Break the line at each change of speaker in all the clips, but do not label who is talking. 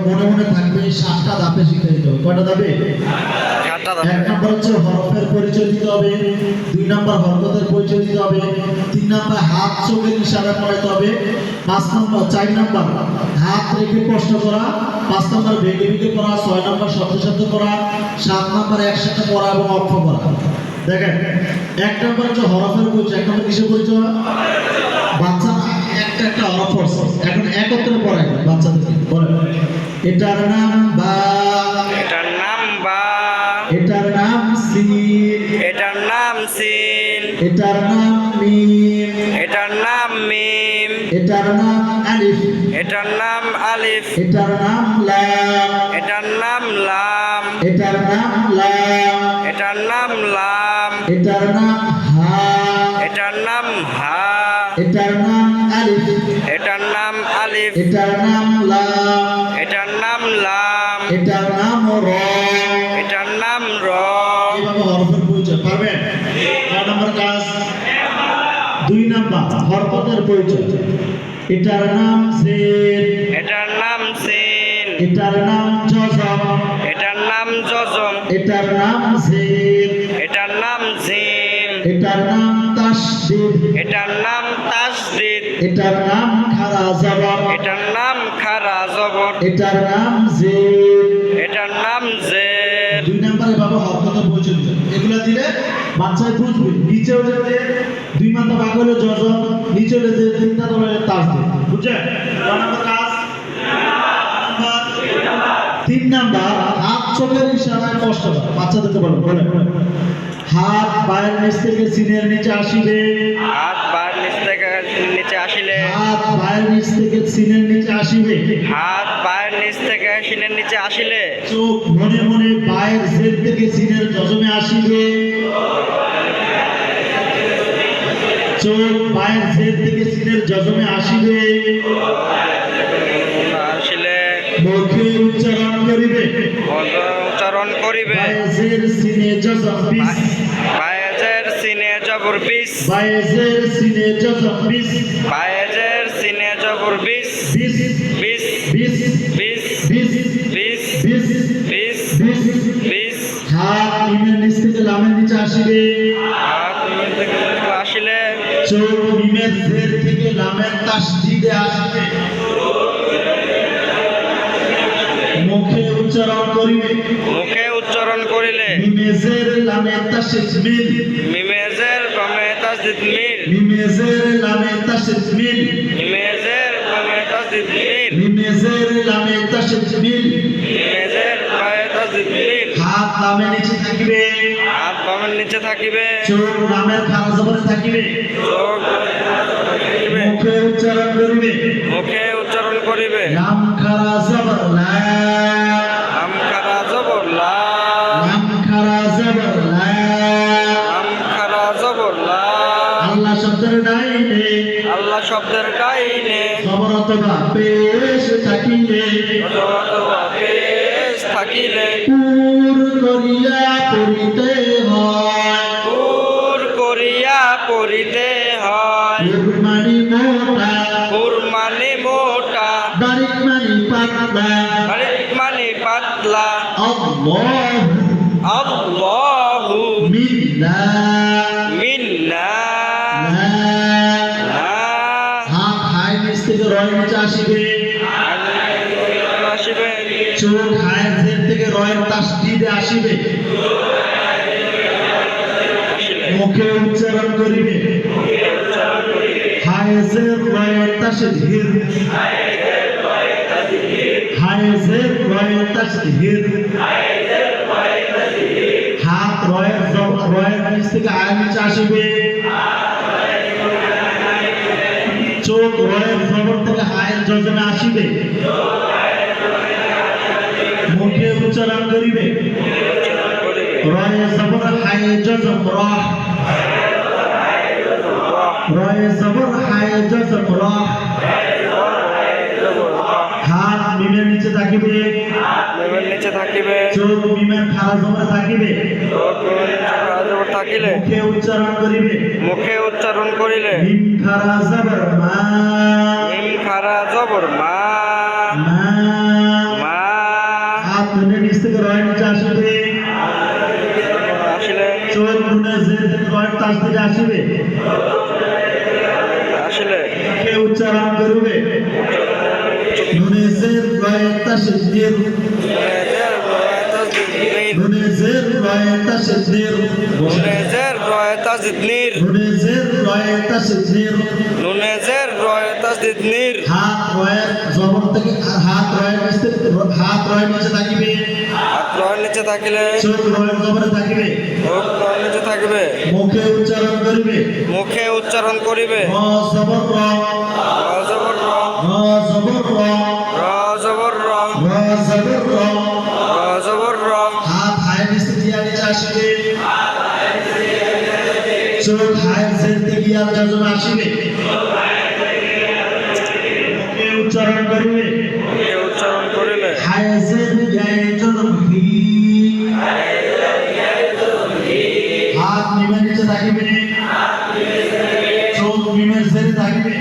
মনে মনে থাকবে 7টা ধাপে শিখতে দিতে হবে। কয়টা ধাপে? 1 নম্বর হচ্ছে হরফের পরিচয় দিতে হবে, 2 নম্বর হরকতের পরিচয় দিতে হবে, 3 নম্বর হাত চোখের ইশারা করাতে হবে, 4 নম্বর হাত রেখে প্রশ্ন করা, 5 নম্বর ভেঙে ভেঙে পড়া, 6 নম্বর শব্দ শব্দ করা, 7 নম্বর একসাথে পড়া এবং অর্থ করা। দেখেন 1 নম্বর হচ্ছে হরফের পরিচয়। 1 নম্বর কিসের পরিচয়? বাচ্চা একটা হরফ পড়ছে, এখন একত্রে পড়ায় বাচ্চাদের বলে এটার নাম বা,
এটার নাম বা,
এটার নাম সিন,
এটার নাম সিন,
এটার নাম মিম,
এটার নাম মিম,
এটার নাম আলিফ,
এটার নাম আলিফ,
এটার নাম লাম,
এটার নাম লাম,
এটার নাম লাম,
এটার নাম লাম,
এটার নাম হা,
এটার নাম হা,
এটার নাম আলিফ,
এটার নাম আলিফ,
এটার নাম লাম,
এটার নাম লাম,
এটার নাম র।
এটার নাম র।
এইভাবে হরফের পরিচয় পারবেন? 9 নম্বর কাজ। 2 নম্বর হরকতের পরিচয়। এটার নাম জের,
এটার নাম সিন,
এটার নাম জজম,
এটার নাম জজম,
এটার নাম জের,
এটার নাম জিম,
এটার নাম তাসদীদ,
এটার নাম তাসদিদ,
এটার নাম খারা জবর,
এটার নাম খারা জবর,
এটার নাম জের।
এটার নাম জের।
2 নম্বরে বাবা হরকতের পরিচয় দিতে হবে। এগুলা দিলে বাচ্চায় বুঝবে। নিচে হলে যে 2 মাথা ভাগ হলে জজম, নিচে হলে যে 3 মাথা হলে তাসদীদ। বুঝছেন? 9 নম্বর কাজ। 3 নাম্বার হাত চোখের ইশারায় কষ্ট করা। বাচ্চাদেরকে বলো, বলে হাত পায়ের নিচ থেকে সিনের নিচে আসিবে,
হাত বার নিচ থেকে নিচে আসিলে,
হাত পায়ের নিচ থেকে সিনের নিচে আসিবে,
হাত পায়ের নিচ থেকে শিলের নিচে আসিলে,
চোখ মনে মনে পায়ের জের থেকে সিনের জজমে আসিবে, চোখ পায়ের জের থেকে সিনের জজমে আসিবে,
আসিলে
মুখে উচ্চারণ করিবে,
উচ্চারণ করিবে,
বায়েজের সিনে জজম বিস,
বায়েজের সিনে জবর বিস,
বায়েজের সিনে জজম বিস,
বায়েজের সিনে জবর বিস,
বিস
বিস,
বিস
বিস,
বিস
বিস,
বিস
বিস,
বিস।
বিস।
হাত মিমের নিচ থেকে লামের নিচে আসিবে,
হাত নিচ থেকে আসিলে,
চোখ মিমের জের থেকে লামের তাসদীদে আসিবে, মুখে উচ্চারণ করিবে,
মুখে উচ্চারণ করিলে,
মিমেজের লামের তাসদীদ মিল,
মিমেজের বামে তাসদিদ মিল,
মিমেজের লামের তাসদীদ মিল,
মিমেজের বামে তাসদিদ মিল,
মিমেজের লামের তাসদীদ মিল।
মিমেজের বামে তাসদিদ মিল।
হাত লামের নিচে থাকিবে,
হাত বামের নিচে থাকিবে,
চোখ লামের খারা জবরে থাকিবে,
চোখ থাকিবে,
মুখে উচ্চারণ করিবে,
মুখে উচ্চারণ করিবে,
লাম খারা জবর লা,
আম খারা জবর লা,
লাম খারা জবর লা।
আম খারা জবর লা।
আল্লাহ শব্দের ডাইনে
আল্লাহ শব্দের ডাইনে
খবর অথবা পেশ থাকিলে,
অথবা পেশ থাকিলে,
পুর করিয়া পড়িতে হয়,
পুর করিয়া পড়িতে হয়,
পুর মানি মোটা,
পুর মানে মোটা,
বারিক মানি পাতলা,
বারিক মানে পাতলা,
আল্লাহু
আল্লাহু
মিন্না
মিন্না
লা।
লা।
হাত হাই নিচ থেকে রয় নিচে আসিবে,
আসিবে,
চোখ হায়ের জের থেকে রয়ের তাসদীদে আসিবে,
আসিলে,
মুখে উচ্চারণ করিবে, হায়েজের রয়ের তাসদীদ, হায়েজের রয়ের তাসদীদ। হাত রয়ের নিচ থেকে আয়ের নিচে আসিবে, চোখ রয়ের জবর থেকে হায়ের জজমে আসিবে, মুখে উচ্চারণ করিবে, রয়ে জবর হায়ে জজম রাহ, রয়ে জবর হায়ে জজম রাহ। হাত মিমের নিচে থাকিবে,
মিমের নিচে থাকিবে,
চোখ মিমের খারা জবরে থাকিবে,
চোখ মিমের নিচে খারা জবর থাকিলে,
মুখে উচ্চারণ করিবে,
মুখে উচ্চারণ করিলে,
মিম খারা জবর মা,
মিম খারা জবর মা,
মা।
মা।
পাশ থেকে আসিবে
আসিলে
কে উচ্চারণ করিবে নুনে জের রয়ে তাসদীর নুনে জের রয়ে তাসদীর
নুনেজের রয় তাজদিদনির
নুনে জের রয়ে তাসদীর
নুনেজের রয় তাজদিদনির
হাত রয়ের জবর থেকে হাত রয়ের নিচে থাকিবে
হাত রয়ের নিচে থাকিলে
চোখ রয়ের জবরে থাকিবে
মুখ রয়ের নিচে থাকবে
মুখে উচ্চারণ করিবে
মুখে উচ্চারণ করিবে
র জবর র
র জবর র
র জবর র
র জবর র
র জবর র
র জবর র
হাত হায়ের নিচে দিয়া নিচে আসিবে চোখ হায়ের জের থেকে ইয়ার যজমে আসিবে মুখে উচ্চারণ করিবে
মুখে উচ্চারণ করিলে
হায়ের জের ইয়ায় যজম হি হাত মিমের নিচে থাকিবে চোখ মিমের জেরে থাকিবে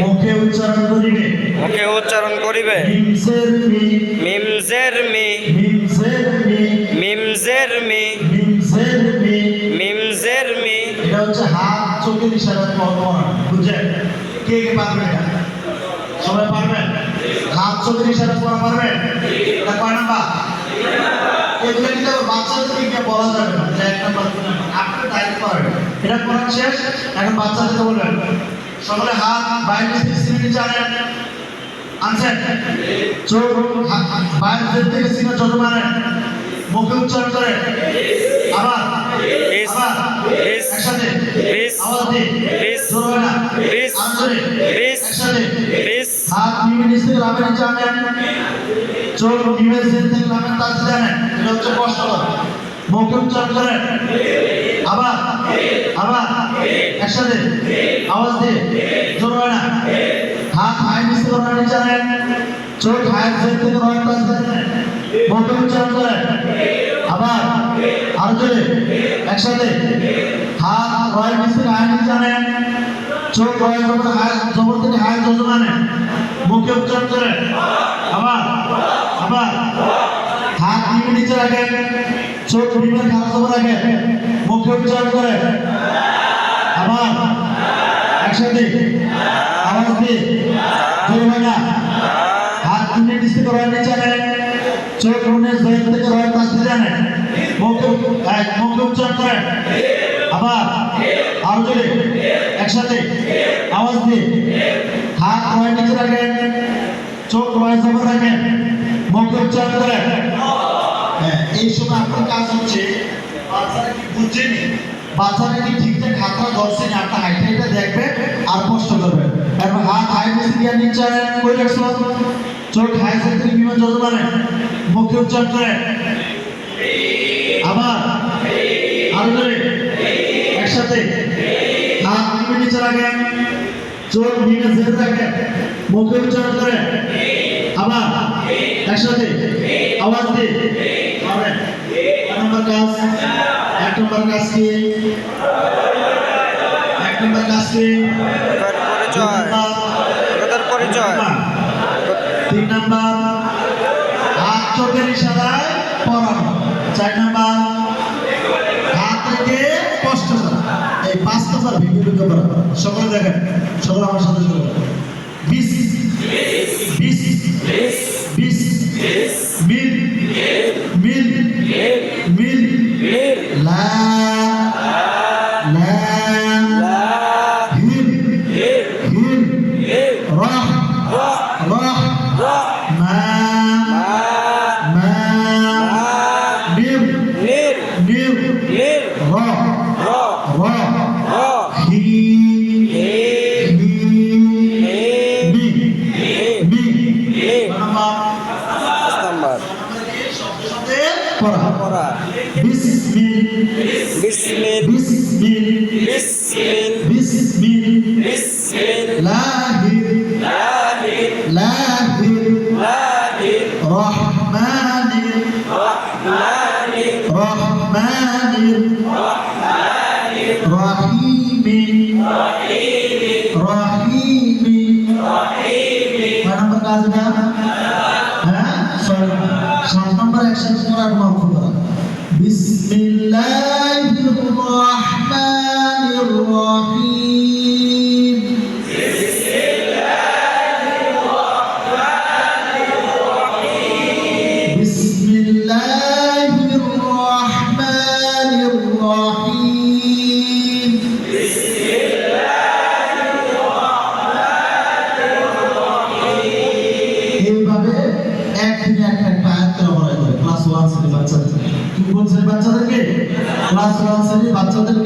মুখে উচ্চারণ করিবে
মুখে উচ্চারণ করিবে
মিমসের মি
মিমজের মি
মিমসের মি
মিমজের মি
মিমসের মি
মিমজের মি
এটা হচ্ছে হাত চোখের ইশারায় পড়ানো বুঝছেন কে কে পারবে এটা সবাই পারবেন হাত চোখের ইশারায় পড়া পারবেন এটা কয় নাম্বার এগুলো কিন্তু বাচ্চাদেরকে গিয়ে বলা যাবে না যে এক নাম্বার দুই নাম্বার আপনি দায়িত্ব পারবেন এটা পড়া শেষ এখন বাচ্চাদেরকে বলবেন সকলে হাত বাইরে থেকে সিনে নিচে আনেন আনছেন চোখ বাইরে থেকে সিনে যত মানেন মুখে উচ্চারণ করেন আবার
বিশ,
আবার
বিশ,
একসাথে
বিশ,
আওয়াজ দিয়ে
বিশ,
জোর হয় না
বিশ,
আনজোরে
বিশ,
একসাথে
বিশ,
হাত মিমের নিচ থেকে লাভের নিচে আনেন চোখ মিমের জের থেকে লাভের তার দিকে আনেন এটা হচ্ছে কষ্টকর মুখে উচ্চারণ করেন আবার আবার একসাথে আওয়াজ দিয়ে জোর হয় না হাত হায়ের নিচ থেকে লাভের নিচে আনেন চোখ হায়ের জের থেকে লাভের তার দিকে আনেন মুখে উচ্চারণ করেন আবার আর জোরে একসাথে হাত রয়ের নিচ থেকে হায়ের নিচে আনেন চোখ রয়ের জবর হায়ের জবর থেকে হায়ের যজম আনেন মুখে উচ্চারণ করেন আবার আবার হাত মিমের নিচে রাখেন চোখ মিমের খারাপ জবর রাখেন মুখে উচ্চারণ করেন আবার একসাথে আওয়াজ দিয়ে জোর হয় না হাত মিমের নিচ থেকে রয়ের নিচে আনেন চোখ মনের জয়ের থেকে রয়ের কাছ থেকে আনেন মুখে উচ্চারণ করেন আবার আরো জোরে একসাথে আওয়াজ দিয়ে হাত রয়ের নিচে রাখেন চোখ রয়ের জবর রাখেন মুখে উচ্চারণ করেন এই সময় আপনার কাজ হচ্ছে বাচ্চারা কি বুঝছেনি বাচ্চারা কি ঠিকঠাক হাতটা ধরছেনি আপনার হাইটটা এটা দেখবেন আর কষ্ট করবেন এরপর হাত হাই নিচে দিয়ে নিচে করে রাখছো চোখ হাই সাইড থেকে বিমান যত মানে মুখে উচ্চারণ করেন আবার আরো জোরে একসাথে হাত মিমের নিচে রাখেন চোখ মিমের জেরে রাখেন মুখে উচ্চারণ করেন আবার একসাথে আওয়াজ দিয়ে পারবেন নম্বর কাজ এক নম্বর কাজ কি এক নম্বর কাজ কি
পরিচয় কথার পরিচয়
তিন নম্বর হাত চোখের ইশারায় পড়ানো চার নম্বর হাত রেখে কষ্ট করা এই 5 নম্বর ভিডিও করা সকলে দেখেন সকলে আমার সাথে শুরু বিশ বিশ বিশ মিল মিল মিল লা লা হিল হিল রাহ রাহ মা মা নিম নিম রাহ রাহ হি হি নি নি নাম্বার পড়া বিসমিল
বিসমিল
বিসমিল
বিসমিল
বিসমিল
বিসমিল
লাহির
লাহির
লাহির
লাহির
রহমানির
রহমানির
রহমানির
রহমানির
রহিমির রহিমির কয় নম্বর কাজ না হ্যাঁ 7 নম্বর একসাথে করার মাফ করা বিসমিল্লাহির বিসমিল্লাহির রহমানির রহিম। এইভাবে একদিনে একটা আয়াত করা হয় ক্লাস 1 শ্রেণীর বাচ্চাদের। কি বলছেন বাচ্চাদেরকে? ক্লাস 1 শ্রেণীর বাচ্চাদের